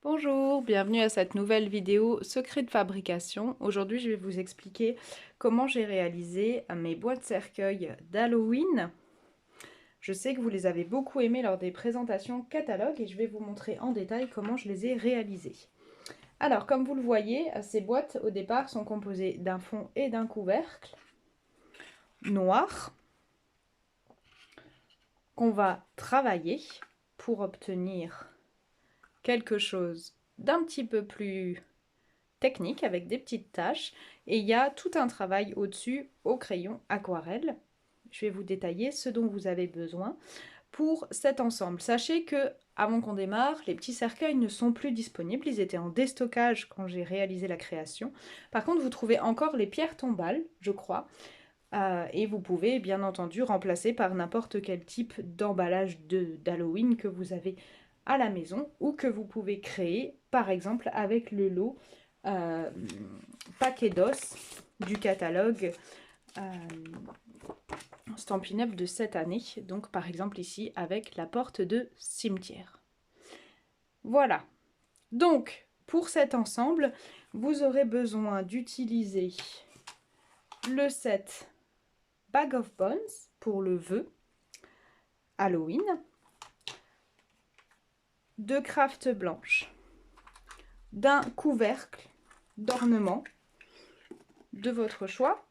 Bonjour, bienvenue à cette nouvelle vidéo secret de fabrication. Aujourd'hui, je vais vous expliquer comment j'ai réalisé mes boîtes cercueils d'Halloween. Je sais que vous les avez beaucoup aimées lors des présentations catalogues et je vais vous montrer en détail comment je les ai réalisées. Alors, comme vous le voyez, ces boîtes au départ sont composées d'un fond et d'un couvercle noir qu'on va travailler pour obtenir quelque chose d'un petit peu plus technique avec des petites taches et il y a tout un travail au-dessus au crayon aquarelle. Je vais vous détailler ce dont vous avez besoin pour cet ensemble. Sachez que avant qu'on démarre, les petits cercueils ne sont plus disponibles, ils étaient en déstockage quand j'ai réalisé la création. Par contre, vous trouvez encore les pierres tombales, je crois, et vous pouvez bien entendu remplacer par n'importe quel type d'emballage d'Halloween que vous avez à la maison ou que vous pouvez créer, par exemple avec le lot paquet d'os du catalogue Stampin' Up de cette année. Donc par exemple ici avec la porte de cimetière. Voilà. Donc pour cet ensemble, vous aurez besoin d'utiliser le set Bag of Bones pour le vœu Halloween, de craft blanche, d'un couvercle d'ornement de votre choix,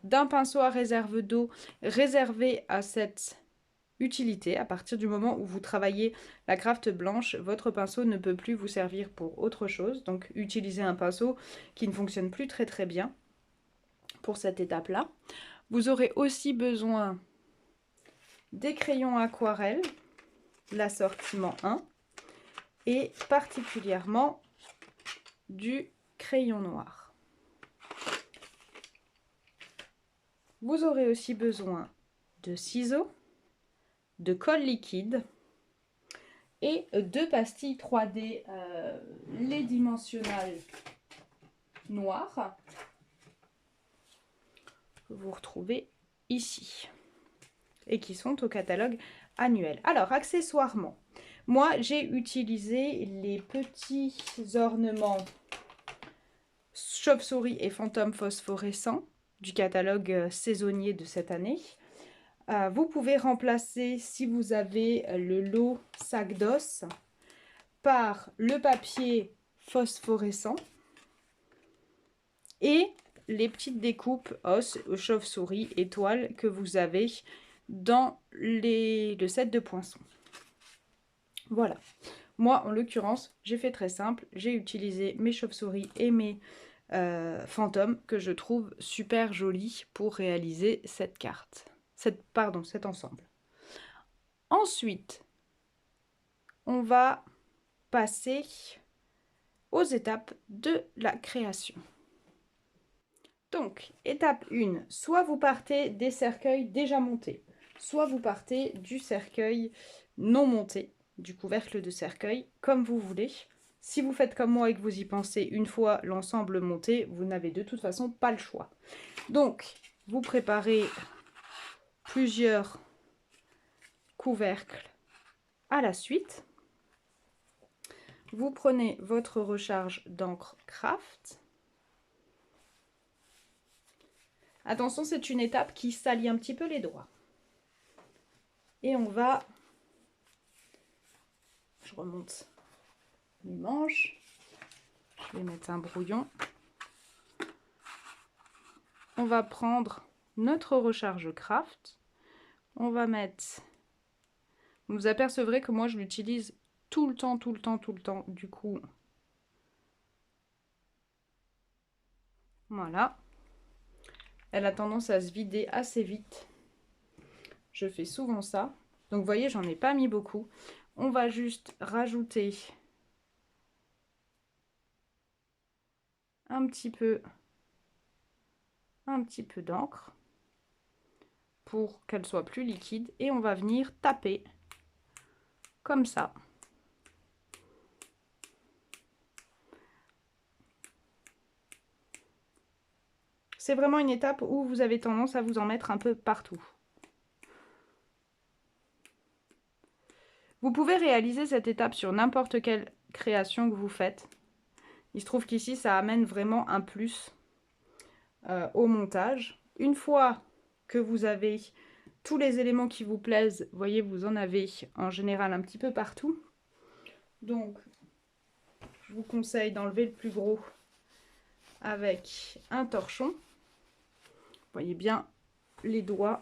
d'un pinceau à réserve d'eau réservé à cette utilité. À partir du moment où vous travaillez la craft blanche, votre pinceau ne peut plus vous servir pour autre chose. Donc utilisez un pinceau qui ne fonctionne plus très bien pour cette étape-là. Vous aurez aussi besoin des crayons aquarelle, l'assortiment 1, et particulièrement du crayon noir. Vous aurez aussi besoin de ciseaux, de colle liquide et de pastilles 3D, les dimensionnales noires que vous retrouvez ici et qui sont au catalogue annuel. Alors accessoirement, moi j'ai utilisé les petits ornements chauve-souris et fantômes phosphorescents du catalogue saisonnier de cette année. Vous pouvez remplacer, si vous avez le lot sac d'os, par le papier phosphorescent et les petites découpes os, chauve-souris, étoiles que vous avez dans le set de poinçons. Voilà. Moi, en l'occurrence, j'ai fait très simple. J'ai utilisé mes chauves-souris et mes fantômes que je trouve super jolis pour réaliser cette carte. Cet ensemble. Ensuite, on va passer aux étapes de la création. Donc, étape 1, soit vous partez des cercueils déjà montés, soit vous partez du cercueil non monté, du couvercle de cercueil, comme vous voulez. Si vous faites comme moi et que vous y pensez une fois l'ensemble monté, vous n'avez de toute façon pas le choix. Donc, vous préparez plusieurs couvercles à la suite. Vous prenez votre recharge d'encre craft. Attention, c'est une étape qui salit un petit peu les doigts. Et on va... Je remonte mes manches. Je vais mettre un brouillon. On va prendre notre recharge craft. On va mettre... Vous apercevrez que moi, je l'utilise tout le temps. Du coup, voilà. Elle a tendance à se vider assez vite. Je fais souvent ça. Donc, vous voyez, j'en ai pas mis beaucoup. On va juste rajouter un petit peu d'encre pour qu'elle soit plus liquide. Et on va venir taper comme ça. C'est vraiment une étape où vous avez tendance à vous en mettre un peu partout. Vous pouvez réaliser cette étape sur n'importe quel création que vous faites. Il se trouve qu'ici, ça amène vraiment un plus au montage. Une fois que vous avez tous les éléments qui vous plaisent, vous voyez, vous en avez en général un petit peu partout. Donc, je vous conseille d'enlever le plus gros avec un torchon. Vous voyez bien les doigts.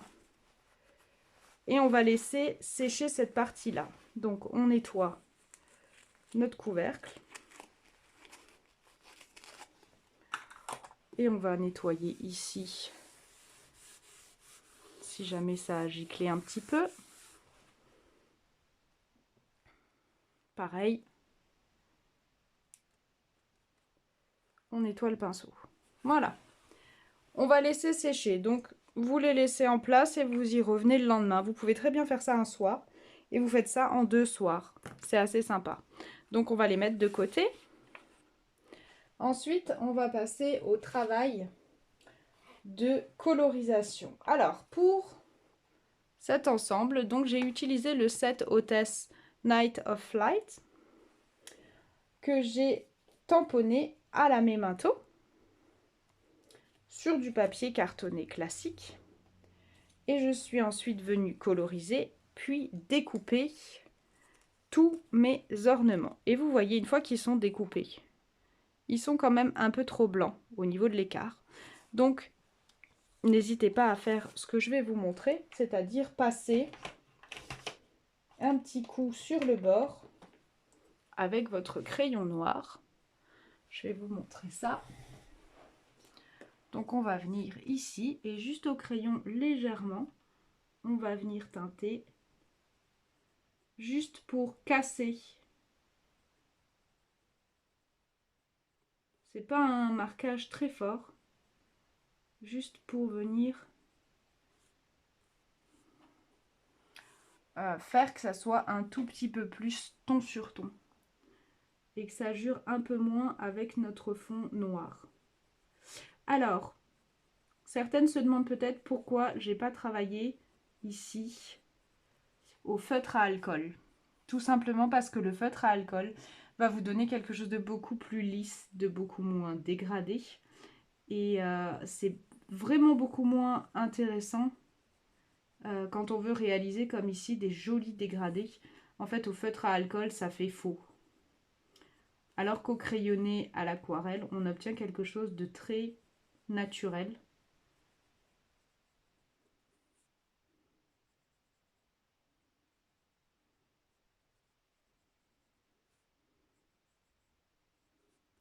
Et on va laisser sécher cette partie-là. Donc, on nettoie notre couvercle. Et on va nettoyer ici, si jamais ça a giclé un petit peu. Pareil. On nettoie le pinceau. Voilà. On va laisser sécher. Donc, vous les laissez en place et vous y revenez le lendemain. Vous pouvez très bien faire ça un soir. Et vous faites ça en 2 soirs. C'est assez sympa. Donc, on va les mettre de côté. Ensuite, on va passer au travail de colorisation. Alors, pour cet ensemble, donc j'ai utilisé le set Hôtesse Night of Flight que j'ai tamponné à la Memento sur du papier cartonné classique. Et je suis ensuite venue coloriser, puis découper tous mes ornements. Et vous voyez, une fois qu'ils sont découpés, ils sont quand même un peu trop blancs au niveau de l'écart. Donc, n'hésitez pas à faire ce que je vais vous montrer, c'est-à-dire passer un petit coup sur le bord avec votre crayon noir. Je vais vous montrer ça. Donc on va venir ici et juste au crayon légèrement, on va venir teinter juste pour casser. C'est pas un marquage très fort, juste pour venir faire que ça soit un tout petit peu plus ton sur ton et que ça jure un peu moins avec notre fond noir. Alors, certaines se demandent peut-être pourquoi j'ai pas travaillé ici au feutre à alcool. Tout simplement parce que le feutre à alcool va vous donner quelque chose de beaucoup plus lisse, de beaucoup moins dégradé. Et c'est vraiment beaucoup moins intéressant quand on veut réaliser comme ici des jolis dégradés. En fait, au feutre à alcool, ça fait faux. Alors qu'au crayonné à l'aquarelle, on obtient quelque chose de très naturel.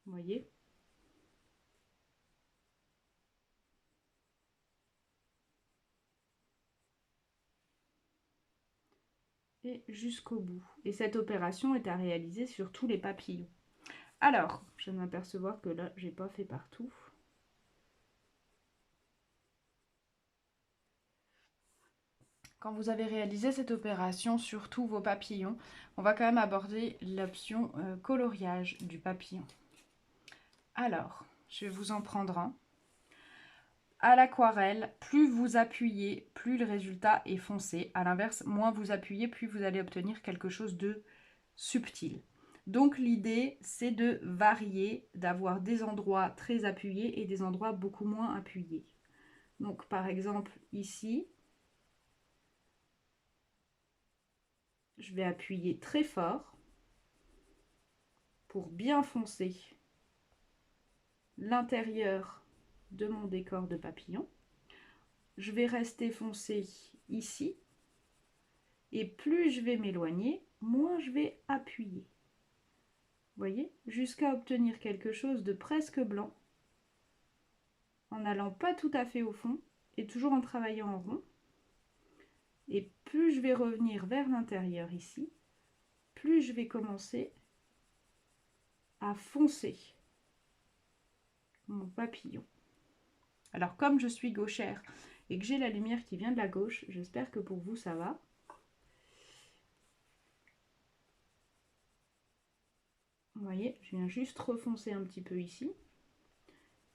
Vous voyez ? Et jusqu'au bout. Et cette opération est à réaliser sur tous les papillons. Alors, je viens de m'apercevoir que là, j'ai pas fait partout. Quand vous avez réalisé cette opération sur tous vos papillons, on va quand même aborder l'option coloriage du papillon. Alors, je vais vous en prendre un. À l'aquarelle, plus vous appuyez, plus le résultat est foncé. À l'inverse, moins vous appuyez, plus vous allez obtenir quelque chose de subtil. Donc l'idée, c'est de varier, d'avoir des endroits très appuyés et des endroits beaucoup moins appuyés. Donc par exemple ici, je vais appuyer très fort pour bien foncer l'intérieur de mon décor de papillon. Je vais rester foncé ici et plus je vais m'éloigner, moins je vais appuyer. Vous voyez, jusqu'à obtenir quelque chose de presque blanc en n'allant pas tout à fait au fond et toujours en travaillant en rond. Et plus je vais revenir vers l'intérieur ici, plus je vais commencer à foncer mon papillon. Alors comme je suis gauchère et que j'ai la lumière qui vient de la gauche, j'espère que pour vous ça va. Vous voyez, je viens juste refoncer un petit peu ici.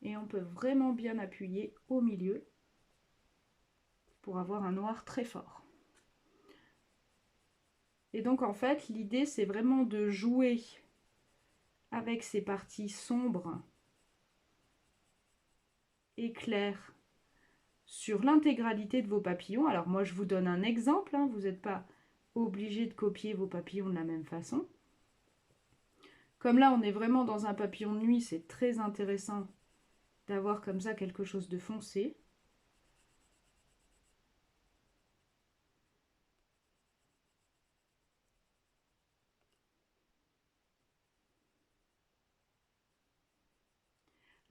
Et on peut vraiment bien appuyer au milieu pour avoir un noir très fort. Et donc en fait, l'idée c'est vraiment de jouer avec ces parties sombres et claires sur l'intégralité de vos papillons. Alors moi je vous donne un exemple, hein, vous n'êtes pas obligé de copier vos papillons de la même façon. Comme là on est vraiment dans un papillon de nuit, c'est très intéressant d'avoir comme ça quelque chose de foncé.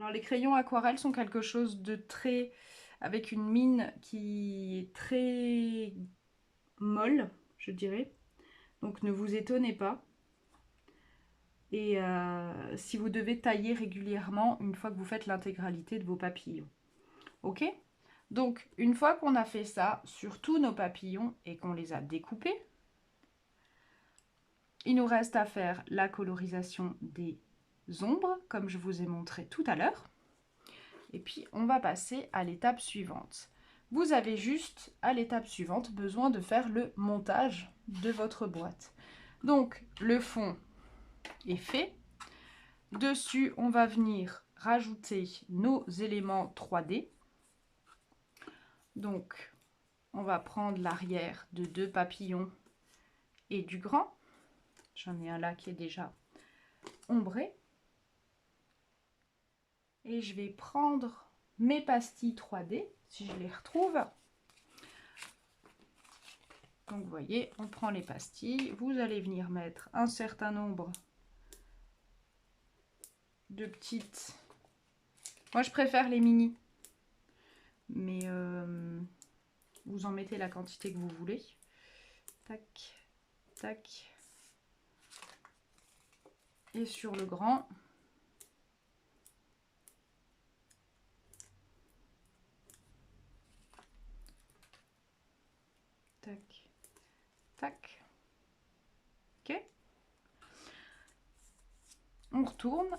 Alors les crayons aquarelles sont quelque chose de très... avec une mine qui est très molle, je dirais. Donc ne vous étonnez pas. Et si vous devez tailler régulièrement une fois que vous faites l'intégralité de vos papillons. Ok? Donc une fois qu'on a fait ça sur tous nos papillons et qu'on les a découpés, il nous reste à faire la colorisation des ombres, comme je vous ai montré tout à l'heure. Et puis, on va passer à l'étape suivante. Vous avez juste, à l'étape suivante, besoin de faire le montage de votre boîte. Donc, le fond est fait. Dessus, on va venir rajouter nos éléments 3D. Donc, on va prendre l'arrière de 2 papillons et du grand. J'en ai un là qui est déjà ombré. Et je vais prendre mes pastilles 3D, si je les retrouve. Donc vous voyez, on prend les pastilles. Vous allez venir mettre un certain nombre de petites... Moi je préfère les mini. Mais vous en mettez la quantité que vous voulez. Tac, tac. Et sur le grand... Tac, tac. Ok. On retourne.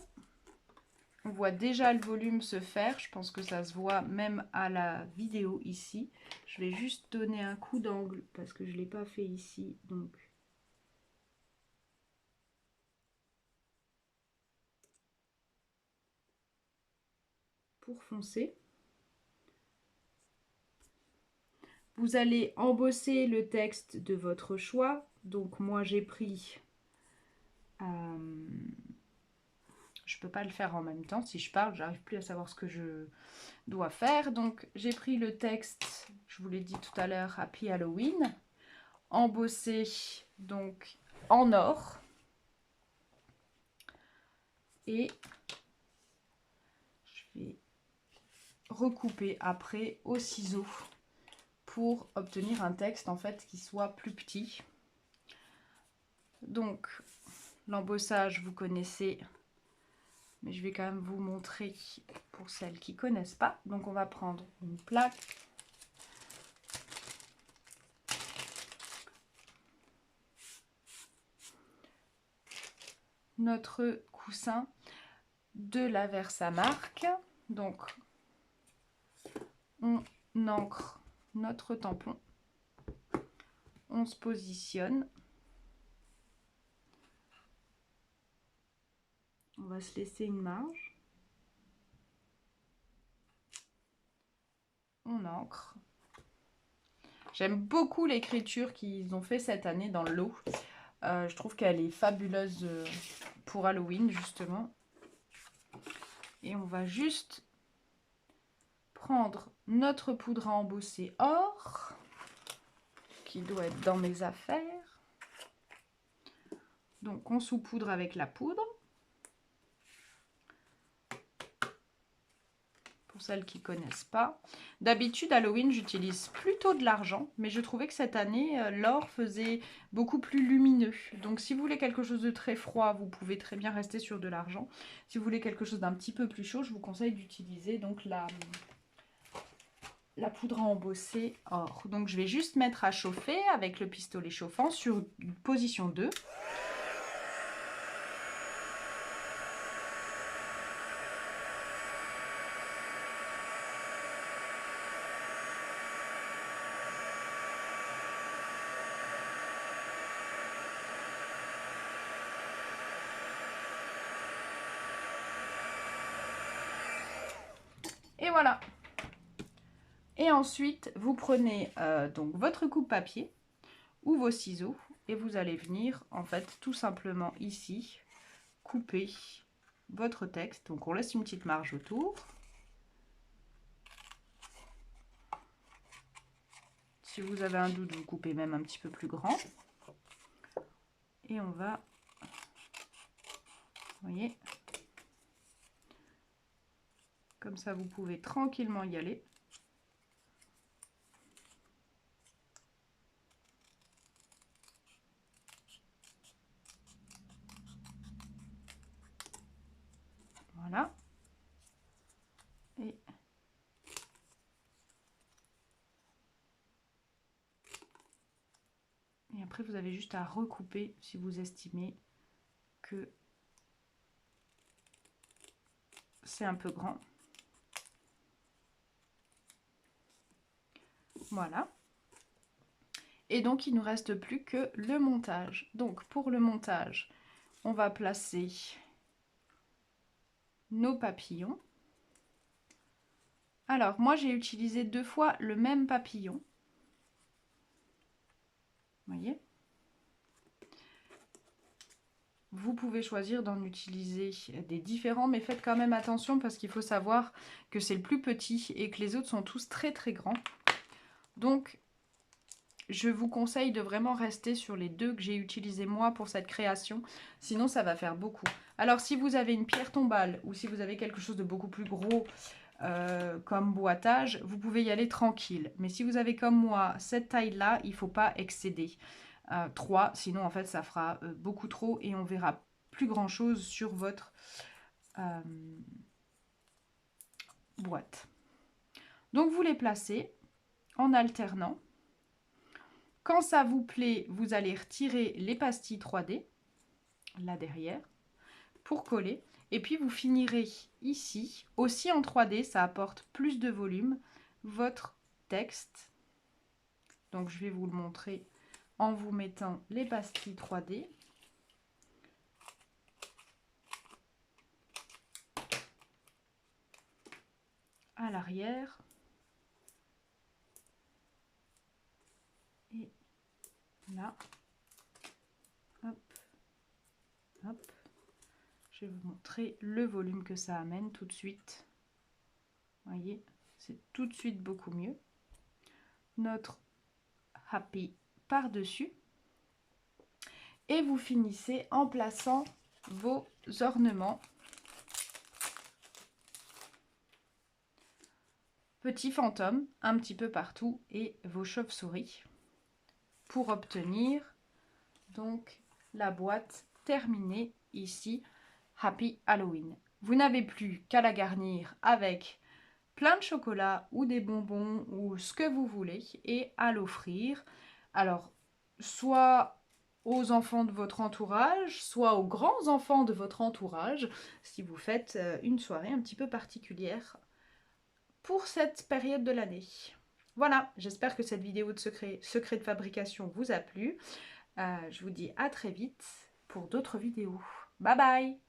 On voit déjà le volume se faire. Je pense que ça se voit même à la vidéo ici. Je vais juste donner un coup d'angle parce que je ne l'ai pas fait ici. Donc, pour foncer. Vous allez embosser le texte de votre choix. Donc moi j'ai pris... je ne peux pas le faire en même temps. Si je parle, j'arrive plus à savoir ce que je dois faire. Donc j'ai pris le texte, je vous l'ai dit tout à l'heure, Happy Halloween. Embossé donc en or. Et je vais recouper après au ciseau pour obtenir un texte en fait qui soit plus petit. Donc l'embossage vous connaissez, mais je vais quand même vous montrer pour celles qui ne connaissent pas. Donc on va prendre une plaque, notre coussin de la Versamark. Donc on ancre notre tampon, on se positionne. On va se laisser une marge. On ancre. J'aime beaucoup l'écriture qu'ils ont fait cette année dans l'eau. Je trouve qu'elle est fabuleuse pour Halloween, justement. Et on va juste prendre notre poudre à embosser or, qui doit être dans mes affaires. Donc on saupoudre avec la poudre. Pour celles qui ne connaissent pas. D'habitude, Halloween, j'utilise plutôt de l'argent, mais je trouvais que cette année, l'or faisait beaucoup plus lumineux. Donc si vous voulez quelque chose de très froid, vous pouvez très bien rester sur de l'argent. Si vous voulez quelque chose d'un petit peu plus chaud, je vous conseille d'utiliser donc la poudre à embosser or. Donc je vais juste mettre à chauffer avec le pistolet chauffant sur position 2. Et voilà. Et ensuite, vous prenez donc votre coupe papier ou vos ciseaux et vous allez venir en fait tout simplement ici couper votre texte. Donc on laisse une petite marge autour. Si vous avez un doute, vous coupez même un petit peu plus grand. Et on va, vous voyez, comme ça vous pouvez tranquillement y aller. Voilà. Et après, vous avez juste à recouper si vous estimez que c'est un peu grand. Voilà. Et donc, il ne nous reste plus que le montage. Donc, pour le montage, on va placer nos papillons. Alors, moi, j'ai utilisé 2 fois le même papillon. Vous voyez ? Vous pouvez choisir d'en utiliser des différents, mais faites quand même attention parce qu'il faut savoir que c'est le plus petit et que les autres sont tous très très grands. Donc, je vous conseille de vraiment rester sur les 2 que j'ai utilisés moi pour cette création, sinon ça va faire beaucoup. Alors si vous avez une pierre tombale ou si vous avez quelque chose de beaucoup plus gros comme boitage, vous pouvez y aller tranquille. Mais si vous avez comme moi cette taille-là, il ne faut pas excéder 3, sinon en fait ça fera beaucoup trop et on verra plus grand-chose sur votre boîte. Donc vous les placez en alternant. Quand ça vous plaît, vous allez retirer les pastilles 3D, là derrière, pour coller. Et puis vous finirez ici, aussi en 3D, ça apporte plus de volume, votre texte. Donc je vais vous le montrer en vous mettant les pastilles 3D. À l'arrière. Et là. Hop. Hop. Je vais vous montrer le volume que ça amène tout de suite. Vous voyez, c'est tout de suite beaucoup mieux. Notre happy par-dessus. Et vous finissez en plaçant vos ornements. Petits fantômes un petit peu partout et vos chauves-souris pour obtenir donc la boîte terminée ici, Happy Halloween. Vous n'avez plus qu'à la garnir avec plein de chocolat ou des bonbons ou ce que vous voulez et à l'offrir. Alors, soit aux enfants de votre entourage, soit aux grands enfants de votre entourage, si vous faites une soirée un petit peu particulière pour cette période de l'année. Voilà, j'espère que cette vidéo de secret de fabrication vous a plu. Je vous dis à très vite pour d'autres vidéos. Bye bye!